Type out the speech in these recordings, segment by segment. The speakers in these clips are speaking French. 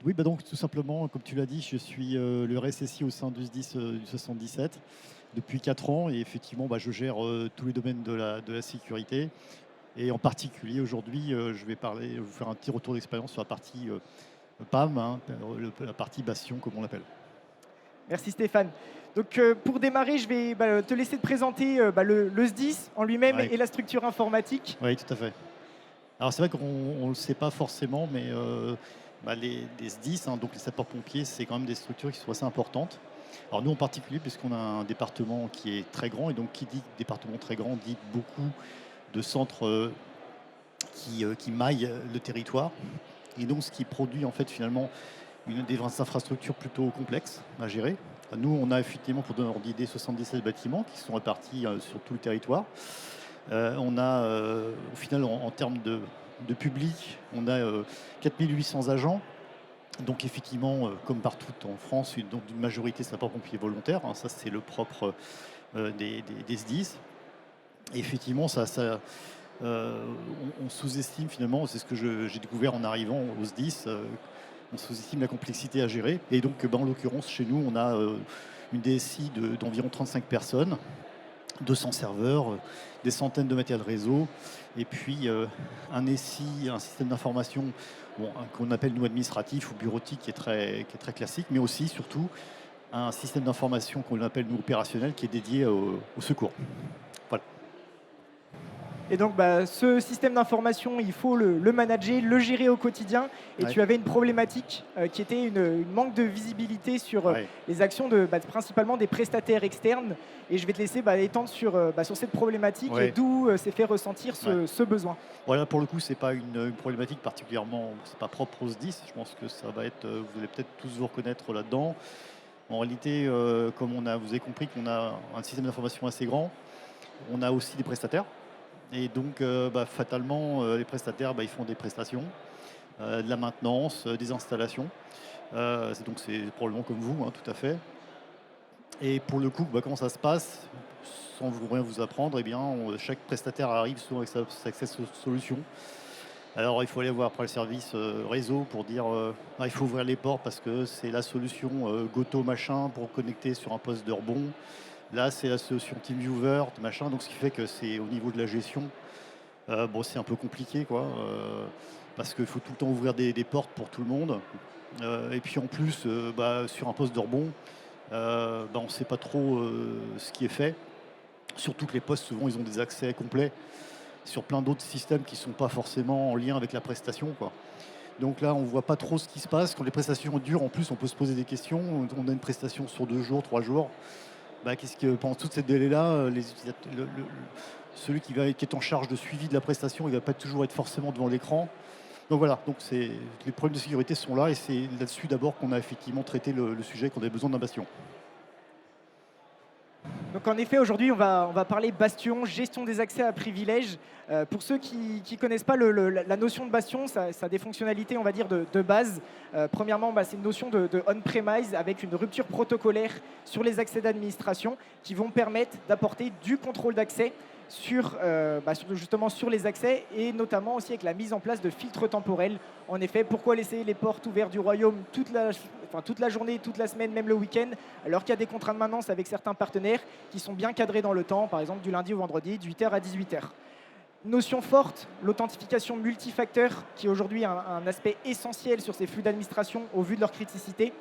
Oui, bah donc tout simplement, comme tu l'as dit, je suis le RSSI au sein du SDIS du 77 depuis 4 ans et effectivement, bah, je gère tous les domaines de la sécurité. Et en particulier aujourd'hui, je vais vous faire un petit retour d'expérience sur la partie PAM, hein, la partie Bastion comme on l'appelle. Merci Stéphane. Donc pour démarrer, je vais te laisser te présenter le SDIS en lui-même Ouais, et la structure informatique. ouais, tout à fait. Alors c'est vrai qu'on ne le sait pas forcément, mais bah, les SDIS, hein, donc les sapeurs-pompiers, c'est quand même des structures qui sont assez importantes. Alors nous en particulier, puisqu'on a un département qui est très grand, et donc qui dit département très grand dit beaucoup de centres qui maillent le territoire. Et donc ce qui produit en fait finalement des infrastructures plutôt complexes à gérer. Nous, on a effectivement, pour donner un ordre d'idée, 77 bâtiments qui sont répartis sur tout le territoire. On a, au final, en termes de public, on a 4800 agents. Donc effectivement, comme partout en France, donc d'une majorité sapeurs-pompiers volontaires, hein, ça c'est le propre des SDIS. Et effectivement, on sous-estime finalement, c'est ce que j'ai découvert en arrivant au SDIS, on sous-estime la complexité à gérer. Et donc, en l'occurrence, chez nous, on a une DSI d'environ 35 personnes, 200 serveurs, des centaines de matériels réseau, et puis un SI, un système d'information bon, qu'on appelle nous administratif ou bureautique, qui est très classique, mais aussi, surtout, un système d'information qu'on appelle nous opérationnel, qui est dédié au secours. Voilà. Et donc ce système d'information, il faut le manager, le gérer au quotidien. Et Ouais, tu avais une problématique qui était une manque de visibilité sur ouais, les actions principalement des prestataires externes. Et je vais te laisser étendre sur cette problématique et ouais, d'où s'est fait ressentir ouais. ce besoin. Voilà, pour le coup, c'est pas une problématique particulièrement, c'est pas propre aux SDIS. Je pense que ça va être, vous allez peut-être tous vous reconnaître là-dedans. En réalité, vous avez compris qu'on a un système d'information assez grand, on a aussi des prestataires. Et donc, bah, fatalement, les prestataires, bah, ils font des prestations, de la maintenance, des installations. C'est probablement comme vous, hein, tout à fait. Et pour le coup, bah, comment ça se passe? Sans rien vous apprendre, eh bien, chaque prestataire arrive souvent avec sa solution. Alors, il faut aller voir après le service réseau pour dire ah, il faut ouvrir les ports parce que c'est la solution Goto machin pour connecter sur un poste de rebond. Là, c'est la solution TeamViewer, machin. Donc, ce qui fait que c'est au niveau de la gestion, bon, c'est un peu compliqué, quoi, parce qu'il faut tout le temps ouvrir des portes pour tout le monde. Et puis en plus, bah, sur un poste de rebond, bah, on ne sait pas trop ce qui est fait. Surtout que les postes, souvent, ils ont des accès complets sur plein d'autres systèmes qui ne sont pas forcément en lien avec la prestation, quoi. Donc là, on ne voit pas trop ce qui se passe. Quand les prestations durent, en plus, on peut se poser des questions. On a une prestation sur 2 jours, 3 jours. Bah, qu'est-ce que pendant tout ces délais-là, les utilisateurs, celui qui est en charge de suivi de la prestation, il ne va pas toujours être forcément devant l'écran. Donc voilà, donc les problèmes de sécurité sont là et c'est là-dessus d'abord qu'on a effectivement traité le sujet, qu'on avait besoin d'un bastion. Donc en effet, aujourd'hui, on va parler bastion, gestion des accès à privilèges. Pour ceux qui ne connaissent pas la notion de bastion, ça a des fonctionnalités, on va dire, de base. Premièrement, c'est une notion de on-premise avec une rupture protocolaire sur les accès d'administration qui vont permettre d'apporter du contrôle d'accès justement sur les accès et notamment aussi avec la mise en place de filtres temporels. En effet, pourquoi laisser les portes ouvertes du royaume toute la journée, toute la semaine, même le week-end, alors qu'il y a des contrats de maintenance avec certains partenaires qui sont bien cadrés dans le temps, par exemple du lundi au vendredi, de 8h à 18h. Notion forte, l'authentification multifacteur, qui est aujourd'hui un aspect essentiel sur ces flux d'administration au vu de leur criticité.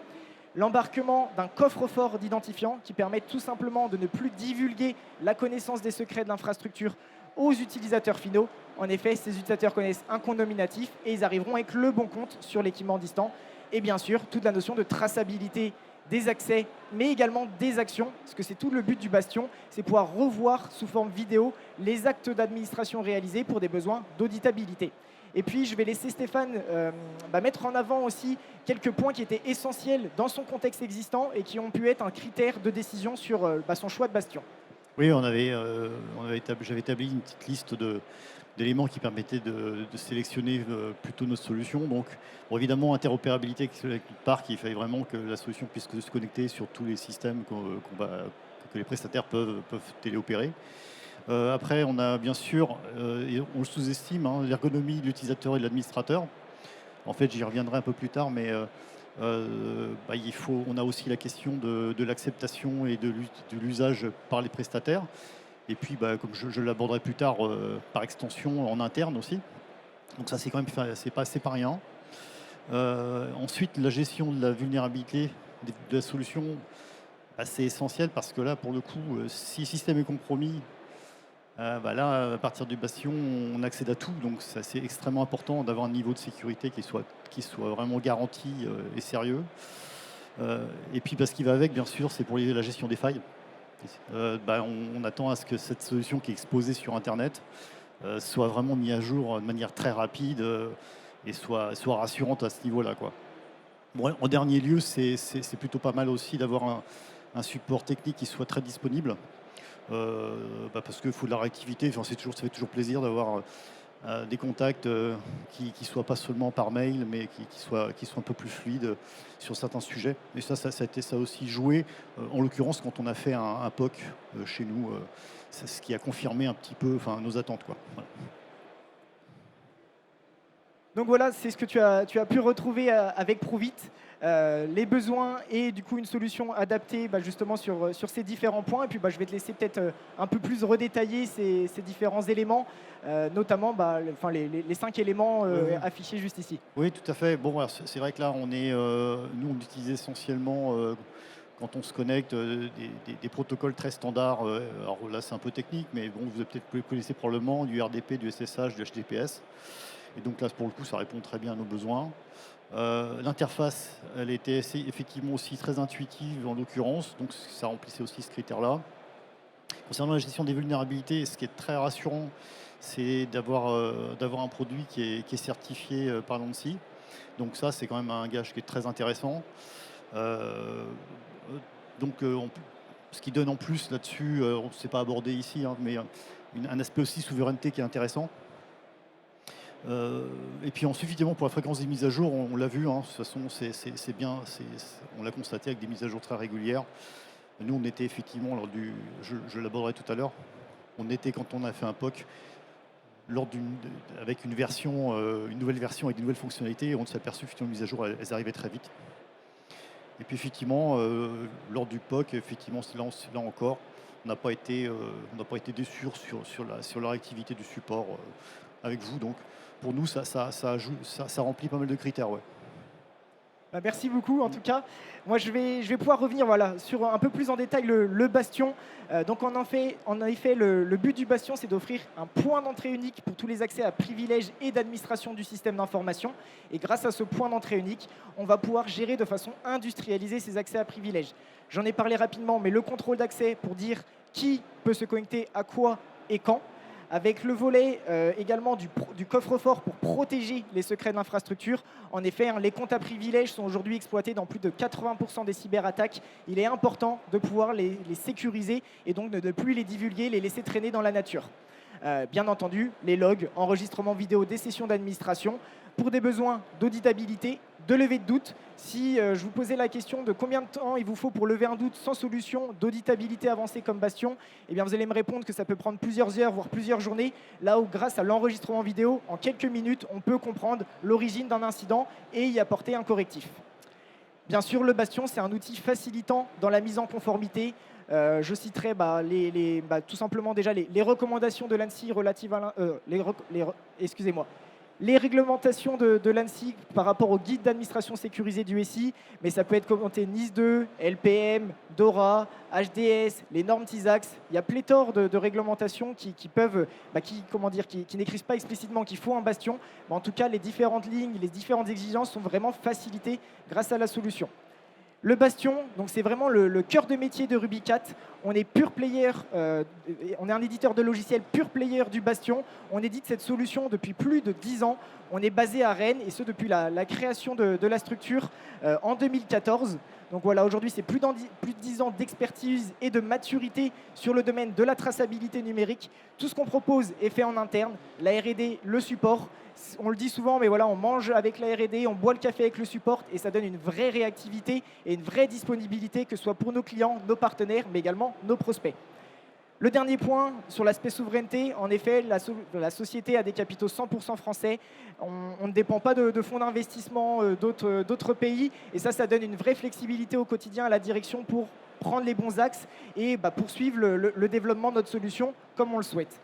L'embarquement d'un coffre-fort d'identifiants qui permet tout simplement de ne plus divulguer la connaissance des secrets de l'infrastructure aux utilisateurs finaux. En effet, ces utilisateurs connaissent un compte nominatif et ils arriveront avec le bon compte sur l'équipement distant. Et bien sûr, toute la notion de traçabilité des accès, mais également des actions, parce que c'est tout le but du Bastion, c'est pouvoir revoir sous forme vidéo les actes d'administration réalisés pour des besoins d'auditabilité. Et puis, je vais laisser Stéphane mettre en avant aussi quelques points qui étaient essentiels dans son contexte existant et qui ont pu être un critère de décision sur son choix de Bastion. Oui, j'avais établi une petite liste d'éléments qui permettaient de sélectionner plutôt notre solution. Donc, bon, évidemment, interopérabilité avec notre parc, il fallait vraiment que la solution puisse se connecter sur tous les systèmes que les prestataires peuvent téléopérer. Après, on a bien sûr, et on le sous-estime, hein, l'ergonomie de l'utilisateur et de l'administrateur. En fait, j'y reviendrai un peu plus tard, mais on a aussi la question de l'acceptation et de l'usage par les prestataires. Et puis, comme je l'aborderai plus tard, par extension en interne aussi. Donc ça, c'est quand même, c'est pas rien. Ensuite, la gestion de la vulnérabilité de la solution, c'est essentiel parce que là, pour le coup, si le système est compromis, là, à partir du bastion, on accède à tout. Donc c'est extrêmement important d'avoir un niveau de sécurité qui soit vraiment garanti et sérieux. Et puis, ce qui va avec, bien sûr, c'est pour la gestion des failles. On attend à ce que cette solution qui est exposée sur Internet soit vraiment mise à jour de manière très rapide et soit rassurante à ce niveau-là, quoi. Bon, en dernier lieu, c'est plutôt pas mal aussi d'avoir un support technique qui soit très disponible. Parce qu'il faut de la réactivité. Enfin, ça fait toujours plaisir d'avoir des contacts qui ne soient pas seulement par mail, mais qui soient un peu plus fluides sur certains sujets. Et ça a été ça aussi joué, en l'occurrence, quand on a fait un POC chez nous, c'est ce qui a confirmé un petit peu nos attentes, quoi. Voilà. Donc voilà, c'est ce que tu as pu retrouver avec Proovit, les besoins et du coup une solution adaptée justement sur ces différents points. Et puis je vais te laisser peut-être un peu plus redétailler ces différents éléments, notamment les 5 éléments Oui. affichés juste ici. Oui, tout à fait. Bon, alors, c'est vrai que là, nous, on utilise essentiellement, quand on se connecte, des protocoles très standards. Alors là, c'est un peu technique, mais bon, vous connaissez probablement du RDP, du SSH, du HTTPS. Et donc là, pour le coup, ça répond très bien à nos besoins. L'interface, elle était effectivement aussi très intuitive en l'occurrence, donc ça remplissait aussi ce critère-là. Concernant la gestion des vulnérabilités, ce qui est très rassurant, c'est d'avoir un produit qui est certifié par l'ANSSI. Donc ça, c'est quand même un gage qui est très intéressant. Euh, ce qui donne en plus là-dessus, on ne s'est pas abordé ici, hein, mais un aspect aussi souveraineté qui est intéressant. Et puis ensuite, évidemment, pour la fréquence des mises à jour, on l'a vu, hein, de toute façon, c'est bien, on l'a constaté avec des mises à jour très régulières. Nous, on était effectivement, je l'aborderai tout à l'heure, on était, quand on a fait un POC, avec une nouvelle version avec de nouvelles fonctionnalités, on s'est aperçu que les mises à jour, elles arrivaient très vite. Et puis effectivement, lors du POC, effectivement, là encore, on n'a pas été déçus sur la réactivité du support avec vous. Donc pour nous, ça remplit pas mal de critères. Ouais. Merci beaucoup en tout cas. Moi je vais pouvoir revenir sur un peu plus en détail le Bastion. Donc en effet, le but du Bastion, c'est d'offrir un point d'entrée unique pour tous les accès à privilèges et d'administration du système d'information. Et grâce à ce point d'entrée unique, on va pouvoir gérer de façon industrialisée ces accès à privilèges. J'en ai parlé rapidement, mais le contrôle d'accès pour dire qui peut se connecter à quoi et quand, avec le volet également du coffre-fort pour protéger les secrets de l'infrastructure. En effet, les comptes à privilèges sont aujourd'hui exploités dans plus de 80% des cyberattaques. Il est important de pouvoir les sécuriser et donc de ne plus les divulguer, les laisser traîner dans la nature. Bien entendu, les logs, enregistrements vidéo des sessions d'administration, pour des besoins d'auditabilité, de levée de doute. Si je vous posais la question de combien de temps il vous faut pour lever un doute sans solution d'auditabilité avancée comme Bastion, eh bien vous allez me répondre que ça peut prendre plusieurs heures, voire plusieurs journées, là où grâce à l'enregistrement vidéo, en quelques minutes, on peut comprendre l'origine d'un incident et y apporter un correctif. Bien sûr, le Bastion, c'est un outil facilitant dans la mise en conformité. Je citerai tout simplement déjà les recommandations de l'ANSSI relatives à les réglementations de l'ANSSI par rapport au guide d'administration sécurisée du SI, mais ça peut être commenté NIS2, LPM, DORA, HDS, les normes TISAX. Il y a pléthore de réglementations qui n'écrivent pas explicitement qu'il faut un Bastion, mais en tout cas, les différentes lignes, les différentes exigences sont vraiment facilitées grâce à la solution. Le Bastion, donc c'est vraiment le cœur de métier de Rubycat. On est pure player, on est un éditeur de logiciels pure player du Bastion. On édite cette solution depuis plus de 10 ans. On est basé à Rennes et ce depuis la création de la structure en 2014. Donc voilà, aujourd'hui c'est plus de 10 ans d'expertise et de maturité sur le domaine de la traçabilité numérique. Tout ce qu'on propose est fait en interne, la R&D, le support. On le dit souvent, mais voilà, on mange avec la R&D, on boit le café avec le support et ça donne une vraie réactivité et une vraie disponibilité, que ce soit pour nos clients, nos partenaires, mais également nos prospects. Le dernier point sur l'aspect souveraineté, en effet, la société a des capitaux 100% français. On ne dépend pas de fonds d'investissement d'autres pays. Et ça donne une vraie flexibilité au quotidien à la direction pour prendre les bons axes et poursuivre le développement de notre solution comme on le souhaite.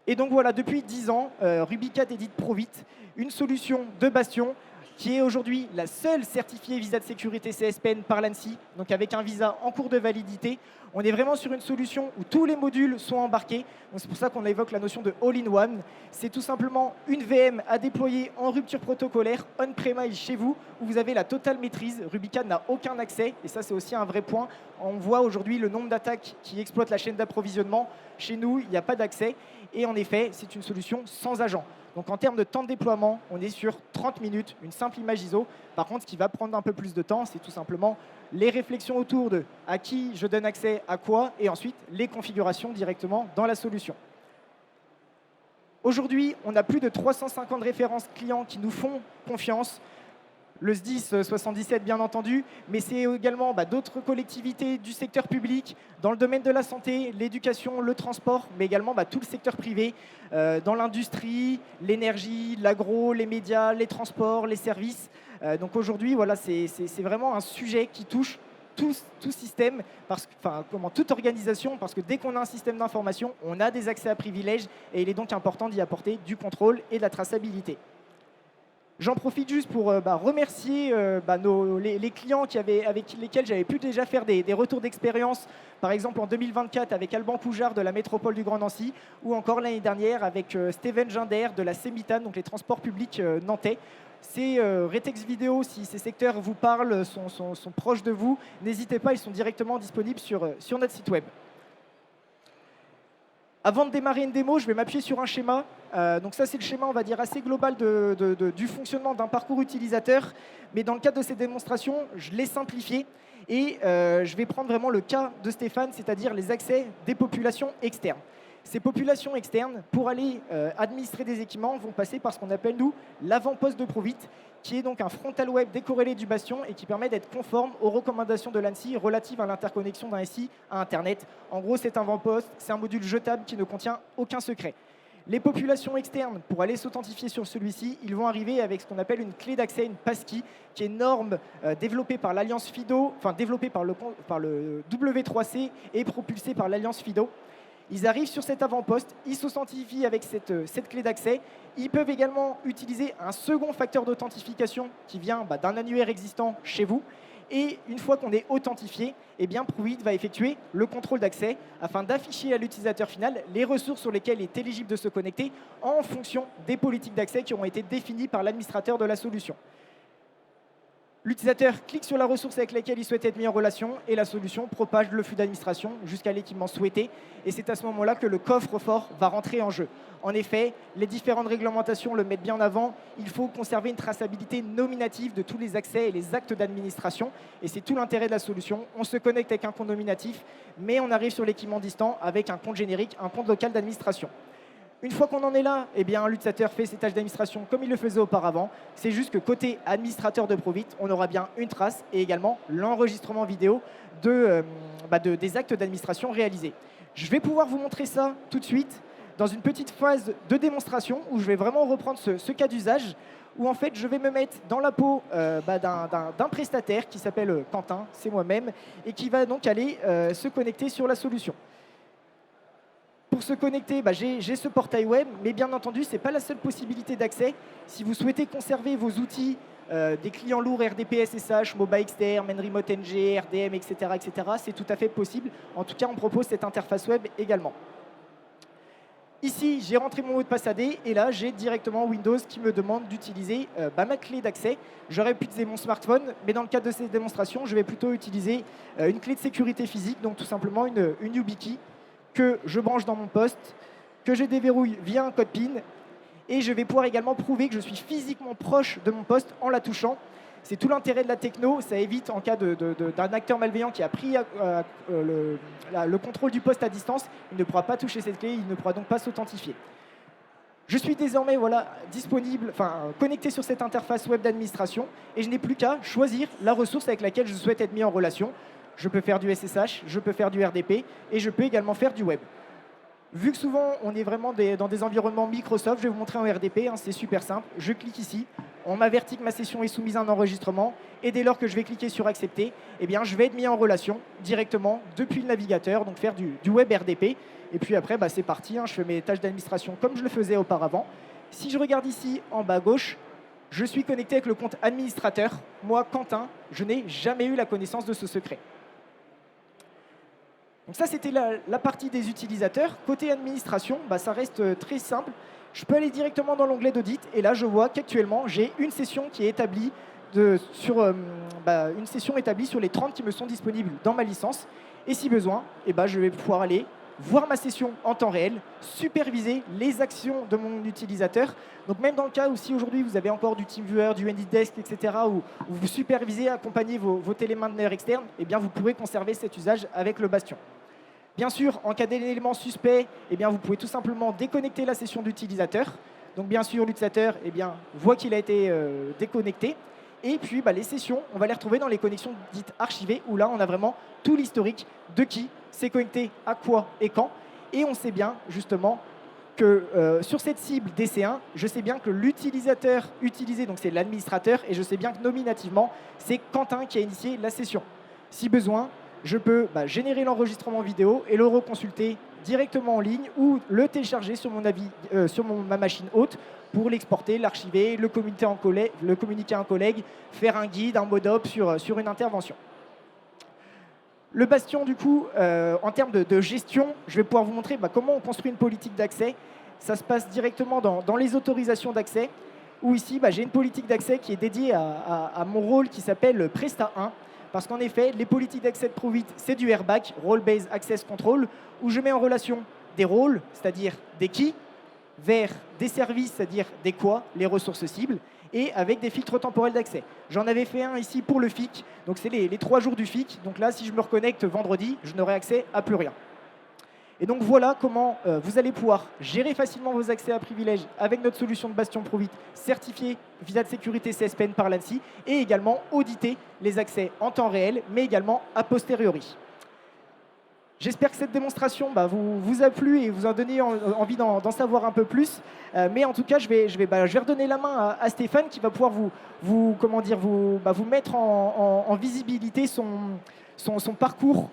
Et donc voilà, depuis 10 ans, Rubicat édite Provit, une solution de Bastion qui est aujourd'hui la seule certifiée visa de sécurité CSPN par l'ANSSI, donc avec un visa en cours de validité. On est vraiment sur une solution où tous les modules sont embarqués. C'est pour ça qu'on évoque la notion de all-in-one. C'est tout simplement une VM à déployer en rupture protocolaire, on-premise chez vous, où vous avez la totale maîtrise. Rubicat n'a aucun accès, et ça c'est aussi un vrai point. On voit aujourd'hui le nombre d'attaques qui exploitent la chaîne d'approvisionnement. Chez nous, il n'y a pas d'accès. Et en effet, c'est une solution sans agent. Donc en termes de temps de déploiement, on est sur 30 minutes, une simple image ISO. Par contre, ce qui va prendre un peu plus de temps, c'est tout simplement les réflexions autour de à qui je donne accès à quoi, et ensuite les configurations directement dans la solution. Aujourd'hui, on a plus de 350 références clients qui nous font confiance. Le SDIS 77 bien entendu, mais c'est également d'autres collectivités du secteur public, dans le domaine de la santé, l'éducation, le transport, mais également tout le secteur privé, dans l'industrie, l'énergie, l'agro, les médias, les transports, les services. Donc aujourd'hui, voilà, c'est vraiment un sujet qui touche tout système, toute organisation, parce que dès qu'on a un système d'information, on a des accès à privilèges, et il est donc important d'y apporter du contrôle et de la traçabilité. J'en profite juste pour remercier les clients avec lesquels j'avais pu déjà faire des retours d'expérience, par exemple en 2024 avec Alban Poujard de la métropole du Grand Nancy, ou encore l'année dernière avec Steven Ginder de la Sémitan, donc les transports publics nantais. Ces rétex vidéo, si ces secteurs vous parlent, sont proches de vous, n'hésitez pas, ils sont directement disponibles sur notre site web. Avant de démarrer une démo, je vais m'appuyer sur un schéma. Donc ça, c'est le schéma, on va dire, assez global du fonctionnement d'un parcours utilisateur. Mais dans le cadre de ces démonstrations, je l'ai simplifié. Et je vais prendre vraiment le cas de Stéphane, c'est-à-dire les accès des populations externes. Ces populations externes, pour aller administrer des équipements, vont passer par ce qu'on appelle, nous, l'avant-poste de Provit, qui est donc un frontal web décorrélé du Bastion et qui permet d'être conforme aux recommandations de l'ANSSI relatives à l'interconnexion d'un SI à Internet. En gros, c'est un avant-poste, c'est un module jetable qui ne contient aucun secret. Les populations externes, pour aller s'authentifier sur celui-ci, ils vont arriver avec ce qu'on appelle une clé d'accès, une passkey, qui est une norme développée par l'Alliance FIDO, enfin développée par le W3C et propulsée par l'Alliance FIDO. Ils arrivent sur cet avant-poste, ils s'authentifient avec cette clé d'accès. Ils peuvent également utiliser un second facteur d'authentification qui vient d'un annuaire existant chez vous. Et une fois qu'on est authentifié, Provit va effectuer le contrôle d'accès afin d'afficher à l'utilisateur final les ressources sur lesquelles il est éligible de se connecter en fonction des politiques d'accès qui auront été définies par l'administrateur de la solution. L'utilisateur clique sur la ressource avec laquelle il souhaite être mis en relation et la solution propage le flux d'administration jusqu'à l'équipement souhaité. Et c'est à ce moment-là que le coffre-fort va rentrer en jeu. En effet, les différentes réglementations le mettent bien en avant. Il faut conserver une traçabilité nominative de tous les accès et les actes d'administration. Et c'est tout l'intérêt de la solution. On se connecte avec un compte nominatif, mais on arrive sur l'équipement distant avec un compte générique, un compte local d'administration. Une fois qu'on en est là, l'utilisateur fait ses tâches d'administration comme il le faisait auparavant. C'est juste que côté administrateur de Provit, on aura bien une trace et également l'enregistrement vidéo des actes d'administration réalisés. Je vais pouvoir vous montrer ça tout de suite dans une petite phase de démonstration où je vais vraiment reprendre ce cas d'usage où en fait je vais me mettre dans la peau d'un prestataire qui s'appelle Quentin, c'est moi-même, et qui va donc aller se connecter sur la solution. Pour se connecter, j'ai ce portail web, mais bien entendu, ce n'est pas la seule possibilité d'accès. Si vous souhaitez conserver vos outils des clients lourds RDP, SSH, Mobile XDR, Main Remote NG, RDM, etc., c'est tout à fait possible. En tout cas, on propose cette interface web également. Ici, j'ai rentré mon mot de passe AD et là, j'ai directement Windows qui me demande d'utiliser ma clé d'accès. J'aurais pu utiliser mon smartphone, mais dans le cadre de ces démonstrations, je vais plutôt utiliser une clé de sécurité physique, donc tout simplement une YubiKey que je branche dans mon poste, que je déverrouille via un code PIN, et je vais pouvoir également prouver que je suis physiquement proche de mon poste en la touchant. C'est tout l'intérêt de la techno, ça évite en cas d'un acteur malveillant qui a pris le contrôle du poste à distance, il ne pourra pas toucher cette clé, il ne pourra donc pas s'authentifier. Je suis désormais connecté sur cette interface web d'administration et je n'ai plus qu'à choisir la ressource avec laquelle je souhaite être mis en relation. je peux faire du SSH, je peux faire du RDP et je peux également faire du web. Vu que souvent on est vraiment dans des environnements Microsoft, je vais vous montrer en RDP, hein, c'est super simple. Je clique ici, on m'avertit que ma session est soumise à un enregistrement et dès lors que je vais cliquer sur accepter, eh bien, je vais être mis en relation directement depuis le navigateur, donc faire du web RDP. Et puis après, bah, c'est parti, hein, je fais mes tâches d'administration comme je le faisais auparavant. Si je regarde ici en bas à gauche, je suis connecté avec le compte administrateur. Moi, Quentin, je n'ai jamais eu la connaissance de ce secret. Donc ça, c'était la partie des utilisateurs. Côté administration, bah, ça reste très simple. Je peux aller directement dans l'onglet d'audit et là, je vois qu'actuellement, j'ai une session qui est établie une session établie sur les 30 qui me sont disponibles dans ma licence. Et si besoin, je vais pouvoir aller voir ma session en temps réel, superviser les actions de mon utilisateur. Donc même dans le cas où si aujourd'hui vous avez encore du TeamViewer, du AnyDesk, etc., où vous supervisez, accompagnez vos télémainteneurs externes, eh bien vous pourrez conserver cet usage avec le Bastion. Bien sûr, en cas d'élément suspect, vous pouvez tout simplement déconnecter la session d'utilisateur. Donc bien sûr, l'utilisateur voit qu'il a été déconnecté. Et puis les sessions, on va les retrouver dans les connexions dites archivées, où là, on a vraiment tout l'historique de qui s'est connecté à quoi et quand. Et on sait bien justement que sur cette cible DC1, je sais bien que l'utilisateur utilisé, donc c'est l'administrateur, et je sais bien que nominativement, c'est Quentin qui a initié la session. Si besoin, je peux générer l'enregistrement vidéo et le reconsulter directement en ligne ou le télécharger sur ma machine hôte pour l'exporter, l'archiver, le communiquer à un collègue, faire un guide, un mode op sur une intervention. Le Bastion, du coup, en termes de gestion, je vais pouvoir vous montrer comment on construit une politique d'accès. Ça se passe directement dans les autorisations d'accès, où ici, j'ai une politique d'accès qui est dédiée à mon rôle qui s'appelle Presta 1. Parce qu'en effet, les politiques d'accès de Provit, c'est du RBAC, Role Based Access Control, où je mets en relation des rôles, c'est-à-dire des keys, vers des services, c'est-à-dire des quoi, les ressources cibles, et avec des filtres temporels d'accès. J'en avais fait un ici pour le FIC, donc c'est les 3 jours du FIC. Donc là, si je me reconnecte vendredi, je n'aurai accès à plus rien. Et donc voilà comment vous allez pouvoir gérer facilement vos accès à privilèges avec notre solution de Bastion Provit certifiée visa de sécurité CSPN par l'ANSSI et également auditer les accès en temps réel, mais également a posteriori. J'espère que cette démonstration vous a plu et vous a donné envie d'en savoir un peu plus. Mais en tout cas, je vais redonner la main à Stéphane qui va pouvoir vous mettre en visibilité son parcours,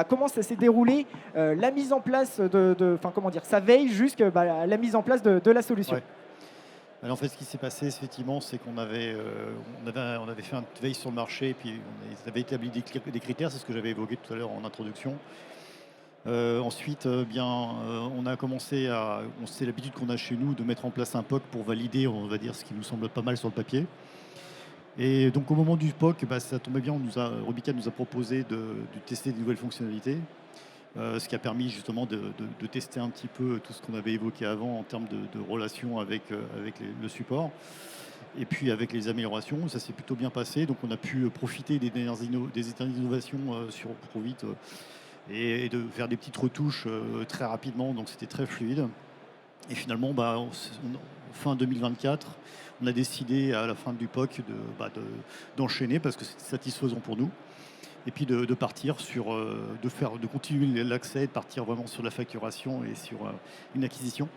comment ça s'est déroulé, la mise en place sa veille jusqu'à la mise en place de la solution. Ouais. Alors en fait, ce qui s'est passé, effectivement, c'est qu'on avait fait une veille sur le marché, et puis on avait établi des critères, c'est ce que j'avais évoqué tout à l'heure en introduction. Ensuite, on a commencé c'est l'habitude qu'on a chez nous de mettre en place un POC pour valider, on va dire, ce qui nous semble pas mal sur le papier. Et donc au moment du POC, ça tombait bien, Robica nous a proposé de tester de nouvelles fonctionnalités, ce qui a permis justement de tester un petit peu tout ce qu'on avait évoqué avant en termes de relations avec le support. Et puis avec les améliorations, ça s'est plutôt bien passé. Donc on a pu profiter des dernières innovations sur Provit et de faire des petites retouches très rapidement. Donc c'était très fluide. Et finalement, fin 2024, on a décidé à la fin du POC d'enchaîner parce que c'était satisfaisant pour nous. Et puis de partir de continuer l'accès, de partir vraiment sur la facturation et sur une acquisition.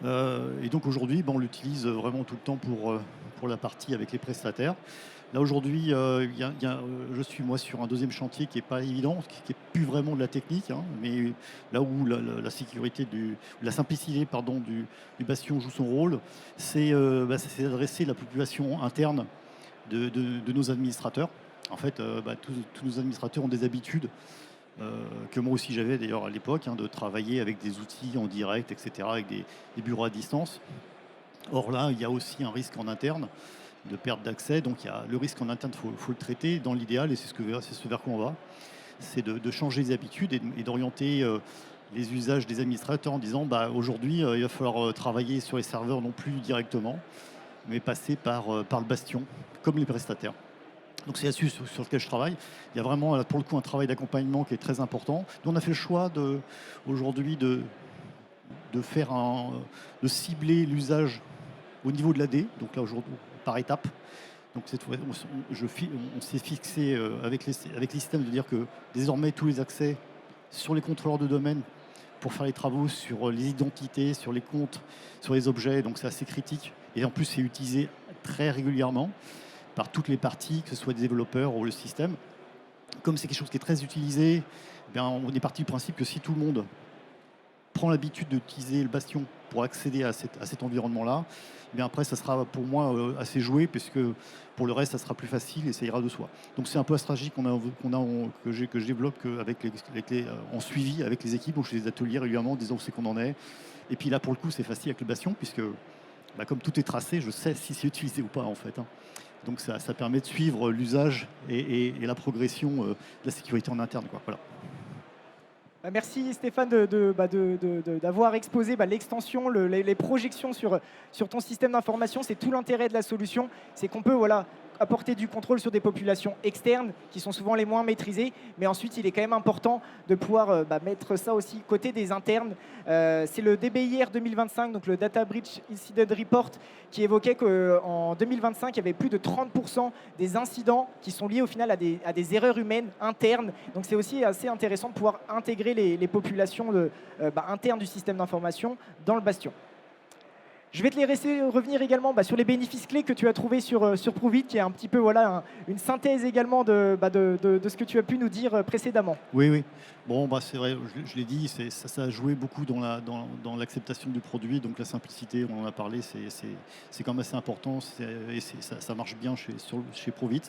Et donc aujourd'hui, on l'utilise vraiment tout le temps pour la partie avec les prestataires. Là aujourd'hui, je suis moi sur un deuxième chantier qui n'est pas évident, qui n'est plus vraiment de la technique, hein, mais là où la sécurité, la simplicité du Bastion joue son rôle, c'est d'adresser la population interne de nos administrateurs. En fait, tous nos administrateurs ont des habitudes que moi aussi j'avais d'ailleurs à l'époque, de travailler avec des outils en direct, etc., avec des bureaux à distance. Or là, il y a aussi un risque en interne de perte d'accès. Donc il y a le risque en interne, il faut le traiter dans l'idéal, et c'est ce vers quoi on va. C'est de changer les habitudes et d'orienter les usages des administrateurs en disant aujourd'hui, il va falloir travailler sur les serveurs non plus directement, mais passer par le Bastion, comme les prestataires. Donc c'est là-dessus sur lequel je travaille. Il y a vraiment pour le coup un travail d'accompagnement qui est très important. Donc on a fait le choix aujourd'hui de cibler l'usage au niveau de l'AD, donc là aujourd'hui par étape, Donc cette fois, on s'est fixé avec les systèmes de dire que désormais tous les accès sur les contrôleurs de domaine pour faire les travaux sur les identités, sur les comptes, sur les objets, donc c'est assez critique. Et en plus, c'est utilisé très régulièrement par toutes les parties, que ce soit des développeurs ou le système. Comme c'est quelque chose qui est très utilisé, on est parti du principe que si tout le monde prend l'habitude d'utiliser le Bastion pour accéder à cet environnement-là, après, ça sera pour moi assez joué, puisque pour le reste, ça sera plus facile et ça ira de soi. Donc c'est un peu la stratégie que je développe en suivi avec les équipes. Donc je fais des ateliers régulièrement en disant où c'est qu'on en est. Et puis là, pour le coup, c'est facile avec le Bastion, puisque comme tout est tracé, je sais si c'est utilisé ou pas, en fait. Donc ça permet de suivre l'usage et la progression de la sécurité en interne, quoi. Voilà. Merci Stéphane d'avoir exposé l'extension, les projections sur ton système d'information. C'est tout l'intérêt de la solution, c'est qu'on peut apporter du contrôle sur des populations externes qui sont souvent les moins maîtrisées, mais ensuite il est quand même important de pouvoir mettre ça aussi côté des internes. C'est le DBIR 2025, donc le Data Breach Incident Report, qui évoquait qu'en 2025 il y avait plus de 30% des incidents qui sont liés au final à des erreurs humaines internes. Donc c'est aussi assez intéressant de pouvoir intégrer les populations internes du système d'information dans le Bastion. Je vais te les laisser revenir également sur les bénéfices clés que tu as trouvés sur Pruvit, qui est un petit peu une synthèse également de ce que tu as pu nous dire précédemment. Oui. Bon, c'est vrai, je l'ai dit, ça a joué beaucoup dans l'acceptation du produit. Donc la simplicité, on en a parlé, c'est quand même assez important et ça marche bien chez Pruvit.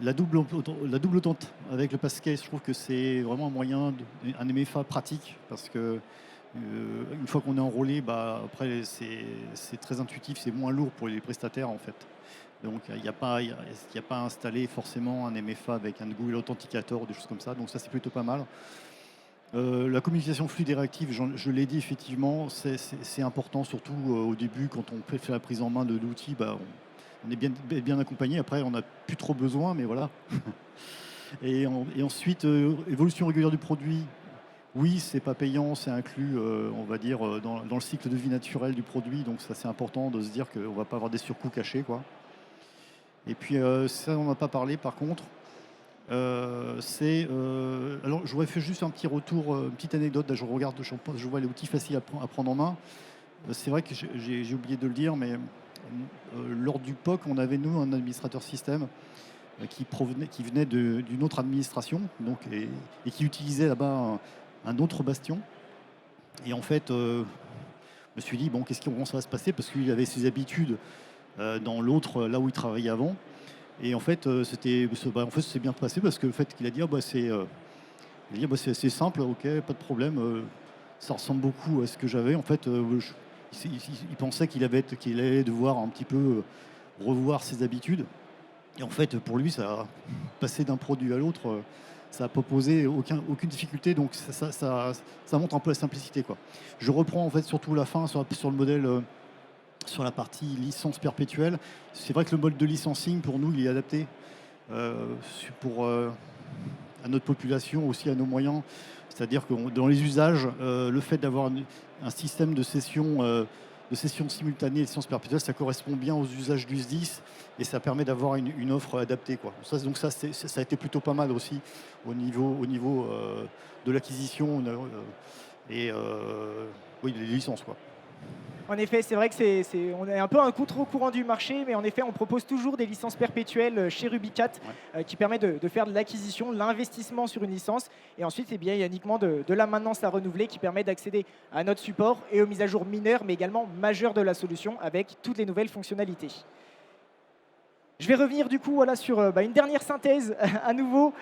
La double tente avec le Passkey, je trouve que c'est vraiment un MFA pratique, parce que une fois qu'on est enrôlé, après c'est très intuitif, c'est moins lourd pour les prestataires en fait. Donc il n'y a pas à installer forcément un MFA avec un Google Authenticator ou des choses comme ça, donc ça c'est plutôt pas mal. La communication fluide et réactive, je l'ai dit effectivement, c'est important, surtout au début quand on fait la prise en main de l'outil, on est bien accompagné. Après on n'a plus trop besoin, mais voilà. Et ensuite, évolution régulière du produit. Oui, c'est pas payant, c'est inclus, on va dire, dans le cycle de vie naturel du produit. Donc ça, c'est important de se dire qu'on ne va pas avoir des surcoûts cachés, quoi. Et puis, ça, on n'a pas parlé, par contre. Alors, je voudrais faire juste un petit retour, une petite anecdote. Là, je vois les outils faciles à prendre en main. C'est vrai que j'ai oublié de le dire, mais lors du POC, on avait, nous, un administrateur système qui venait d'une autre administration, donc, et qui utilisait là-bas un autre Bastion. Et en fait, je me suis dit, comment ça va se passer, parce qu'il avait ses habitudes dans l'autre, là où il travaillait avant. Et en fait, c'est bien passé, parce que le fait qu'il a dit, c'est simple, ok, pas de problème, ça ressemble beaucoup à ce que j'avais. En fait, il pensait qu'il allait devoir un petit peu revoir ses habitudes. Et en fait, pour lui, ça a passé d'un produit à l'autre, ça n'a pas posé aucune difficulté. Donc ça montre un peu la simplicité, quoi. Je reprends en fait surtout la fin sur le modèle, sur la partie licence perpétuelle. C'est vrai que le mode de licensing, pour nous, il est adapté à notre population, aussi à nos moyens. C'est-à-dire que dans les usages, le fait d'avoir un système de session simultanée et de licence perpétuelle, ça correspond bien aux usages du SDIS et ça permet d'avoir une offre adaptée, quoi. Ça a été plutôt pas mal aussi au niveau de l'acquisition et des licences, quoi. En effet, c'est vrai que on est un peu un contre-courant du marché, mais en effet, on propose toujours des licences perpétuelles chez Rubicat, qui permet de faire de l'acquisition, de l'investissement sur une licence. Et ensuite, il y a uniquement de la maintenance à renouveler qui permet d'accéder à notre support et aux mises à jour mineures, mais également majeures de la solution avec toutes les nouvelles fonctionnalités. Je vais revenir du coup sur une dernière synthèse à nouveau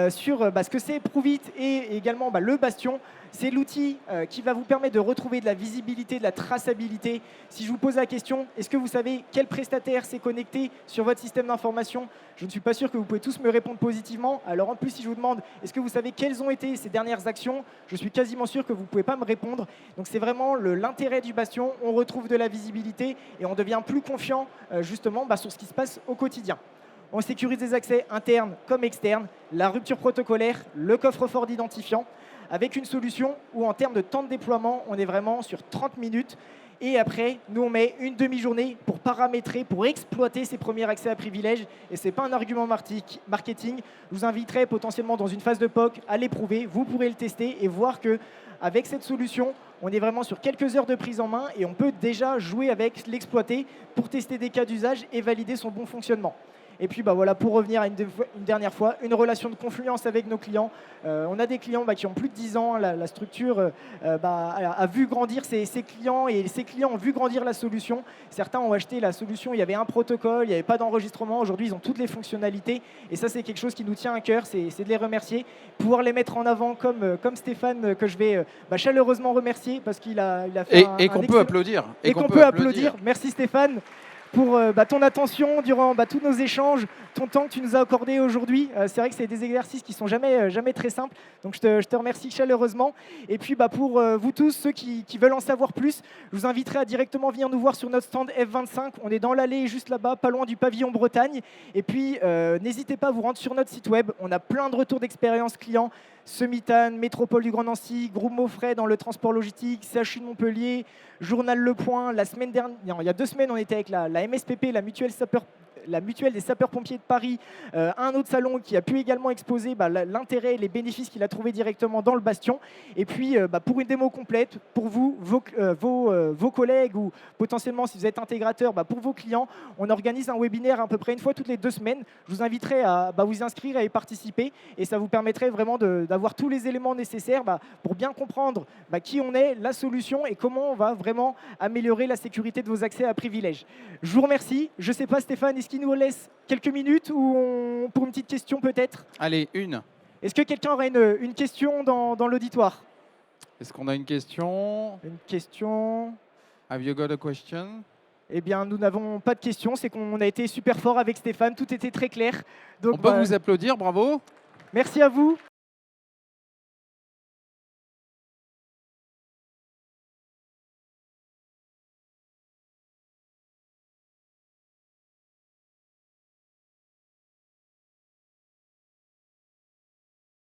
sur ce que c'est Pruvit et également le Bastion. C'est l'outil qui va vous permettre de retrouver de la visibilité, de la traçabilité. Si je vous pose la question, est-ce que vous savez quel prestataire s'est connecté sur votre système d'information? Je ne suis pas sûr que vous pouvez tous me répondre positivement. Alors en plus, si je vous demande, est-ce que vous savez quelles ont été ces dernières actions? Je suis quasiment sûr que vous ne pouvez pas me répondre. Donc c'est vraiment l'intérêt du Bastion. On retrouve de la visibilité et on devient plus confiant justement sur ce qui se passe au quotidien. On sécurise des accès internes comme externes, la rupture protocolaire, le coffre-fort d'identifiant, avec une solution où en termes de temps de déploiement, on est vraiment sur 30 minutes. Et après, nous, on met une demi-journée pour paramétrer, pour exploiter ces premiers accès à privilèges. Et ce n'est pas un argument marketing. Je vous inviterai potentiellement dans une phase de POC à l'éprouver. Vous pourrez le tester et voir qu'avec cette solution, on est vraiment sur quelques heures de prise en main et on peut déjà jouer avec, l'exploiter pour tester des cas d'usage et valider son bon fonctionnement. Et puis voilà, pour revenir à une dernière fois, une relation de confluence avec nos clients. On a des clients qui ont plus de 10 ans. La structure a vu grandir ses clients et ses clients ont vu grandir la solution. Certains ont acheté la solution, il y avait un protocole, il n'y avait pas d'enregistrement. Aujourd'hui, ils ont toutes les fonctionnalités. Et ça, c'est quelque chose qui nous tient à cœur, c'est de les remercier. Pouvoir les mettre en avant comme Stéphane, que je vais chaleureusement remercier parce qu'il a fait et qu'on peut applaudir. Et qu'on peut applaudir. Merci Stéphane pour ton attention durant tous nos échanges, ton temps que tu nous as accordé aujourd'hui. C'est vrai que c'est des exercices qui ne sont jamais très simples. Donc, je te remercie chaleureusement. Et puis, pour vous tous, ceux qui veulent en savoir plus, je vous inviterai à directement venir nous voir sur notre stand F25. On est dans l'allée juste là-bas, pas loin du pavillon Bretagne. Et puis, n'hésitez pas à vous rendre sur notre site web. On a plein de retours d'expérience clients. Semitane, Métropole du Grand Nancy, Groupe Maufrais dans le transport logistique, CHU de Montpellier, Journal Le Point. La semaine dernière, il y a 2 semaines, on était avec la MSPP, la mutuelle des sapeurs-pompiers de Paris, un autre salon qui a pu également exposer l'intérêt et les bénéfices qu'il a trouvé directement dans le Bastion. Et puis, pour une démo complète, pour vous, vos collègues ou potentiellement, si vous êtes intégrateur, pour vos clients, on organise un webinaire à peu près une fois toutes les 2 semaines. Je vous inviterai à vous inscrire et y participer. Et ça vous permettrait vraiment d'avoir tous les éléments nécessaires pour bien comprendre qui on est, la solution et comment on va vraiment améliorer la sécurité de vos accès à privilèges. Je vous remercie. Je ne sais pas, Stéphane, est-ce qu'il nous laisse quelques minutes ou pour une petite question peut-être? Allez, une. Est-ce que quelqu'un aurait une question dans l'auditoire? Est-ce qu'on a une question? Une question? Have you got a question? Eh bien, nous n'avons pas de questions. C'est qu'on a été super fort avec Stéphane. Tout était très clair. Donc, on peut vous applaudir, bravo. Merci à vous.